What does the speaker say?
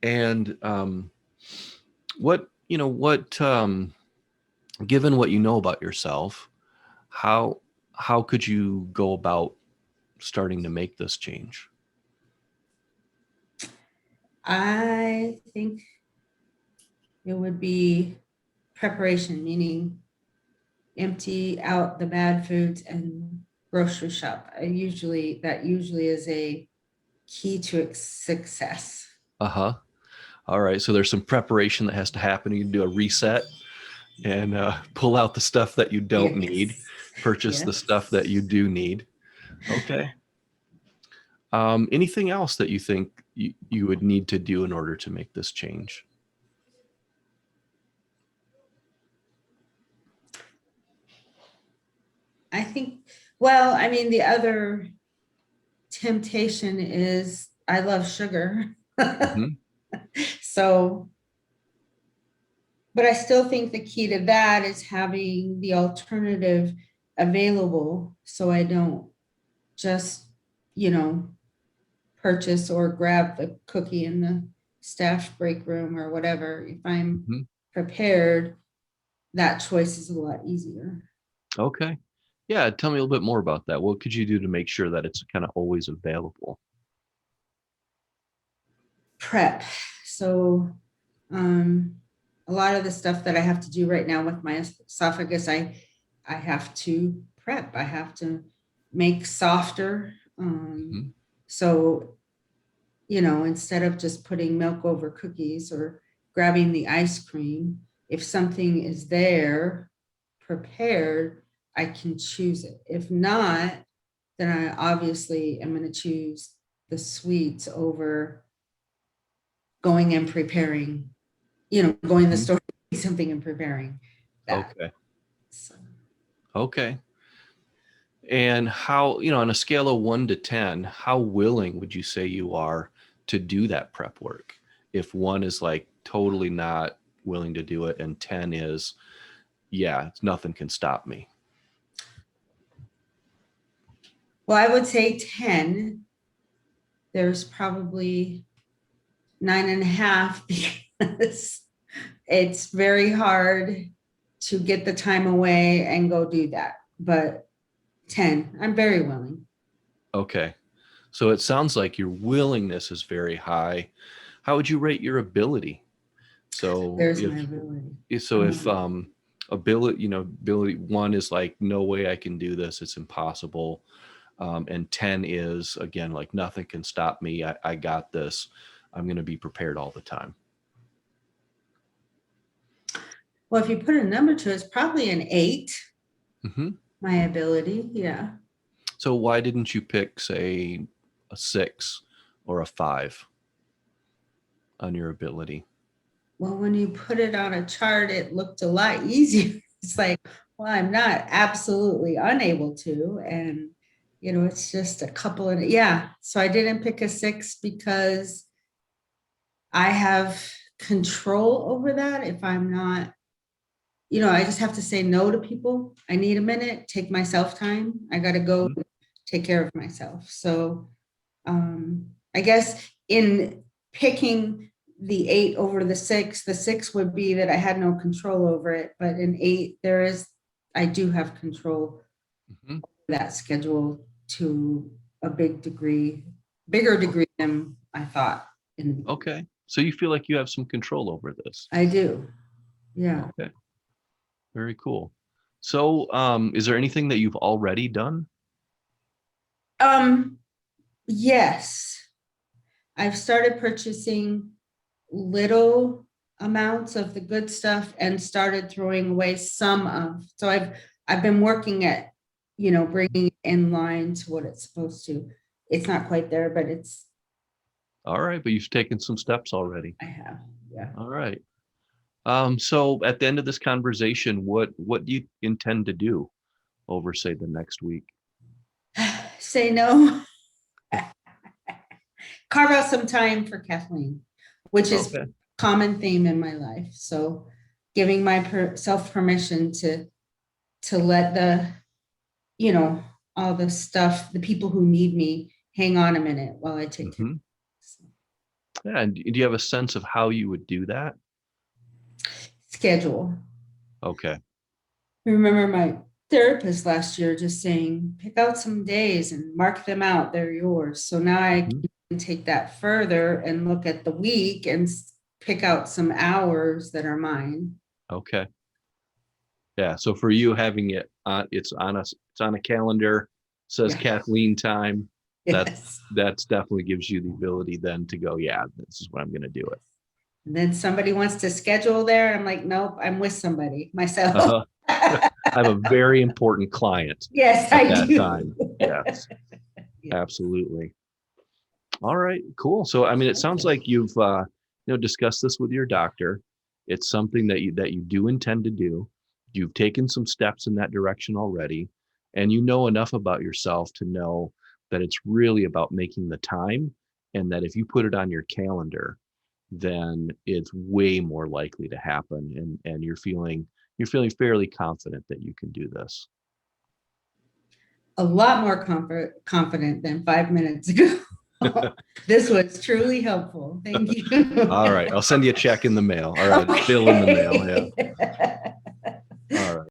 And what given what you know about yourself, how how could you go about starting to make this change? I think it would be preparation, meaning empty out the bad foods and grocery shop. That usually is a key to success. Uh-huh. All right. So there's some preparation that has to happen. You can do a reset and pull out the stuff that you don't need, Yes. purchase the Yes. stuff that you do need. Okay. Anything else that you think you would need to do in order to make this change? I think, well, I mean, the other temptation is I love sugar. Hmm. So, but I still think the key to that is having the alternative available so I don't just, you know, purchase or grab the cookie in the staff break room or whatever. If I'm Hmm. prepared, that choice is a lot easier. Okay. Yeah. Tell me a little bit more about that. What could you do to make sure that it's kind of always available? Prep. So, um, a lot of the stuff that I have to do right now with my esophagus, I have to prep. I have to make softer. Hmm. So, instead of just putting milk over cookies or grabbing the ice cream, if something is there prepared, I can choose it. If not, then I obviously am going to choose the sweets over going and preparing, going to the Hmm. store, something and preparing that. Okay. So, Okay. And how, on a scale of 1 to 10, how willing would you say you are to do that prep work? If 1 is like totally not willing to do it, and 10 is, yeah, nothing can stop me. well, I would say 10. There's probably 9.5 because it's very hard to get the time away and go do that. But 10, I'm very willing. Okay. So it sounds like your willingness is very high. How would you rate your ability? So There's my if ability. so if ability, ability 1 is like no way I can do this, it's impossible. And 10 is again like nothing can stop me. I got this. I'm going to be prepared all the time. Well, if you put a number to it, it's probably an 8, Hmm. my ability. Yeah. So why didn't you pick, say, a 6 or a 5 on your ability? Well, when you put it on a chart, it looked a lot easier. It's like, well, I'm not absolutely unable to. And, it's just a couple of, yeah. So I didn't pick a 6 because I have control over that. If I'm not, I just have to say no to people. I need a minute, take myself time. I got to go Mhm. take care of myself. So I guess in picking the 8 over the 6 would be that I had no control over it. But in 8, I do have control Mhm. of that schedule to a bigger degree than I thought in the beginning. Okay. So you feel like you have some control over this. I do. Yeah. Okay. Very cool. So, is there anything that you've already done? Um, yes. I've started purchasing little amounts of the good stuff and started throwing away some of. So I've been working at, bringing it in line to what it's supposed to. It's not quite there, but All right, but you've taken some steps already. I have. Yeah. All right. So at the end of this conversation, what do you intend to do over, say, the next week? Say no. Carve out some time for Kathleen, which is a Okay. common theme in my life. So giving myself permission to let you know, all the stuff, the people who need me, hang on a minute while I take care. Hmm. Yeah. And do you have a sense of how you would do that? Schedule. Okay. I remember my therapist last year just saying, pick out some days and mark them out. They're yours. So now I Mhm. can take that further and look at the week and pick out some hours that are mine. Okay. Yeah. So for you having it on, it's on a calendar, says Yeah. Kathleen time. That Yes. that's definitely gives you the ability then to go, yeah, this is what I'm going to do it. And then somebody wants to schedule there. I'm like, nope, I'm with somebody myself. Uh-huh. I have a very important client Yes, at I that do. time. Yes, Yeah. absolutely. All right, cool. So, I mean, it sounds Okay. like you've discussed this with your doctor. It's something that you do intend to do. You've taken some steps in that direction already, and you know enough about yourself to know that it's really about making the time, and that if you put it on your calendar, then it's way more likely to happen, and you're feeling fairly confident that you can do this. A lot more confident than 5 minutes ago. This was truly helpful. Thank you. All right, I'll send you a check in the mail, or a bill in the mail. Yeah. Okay.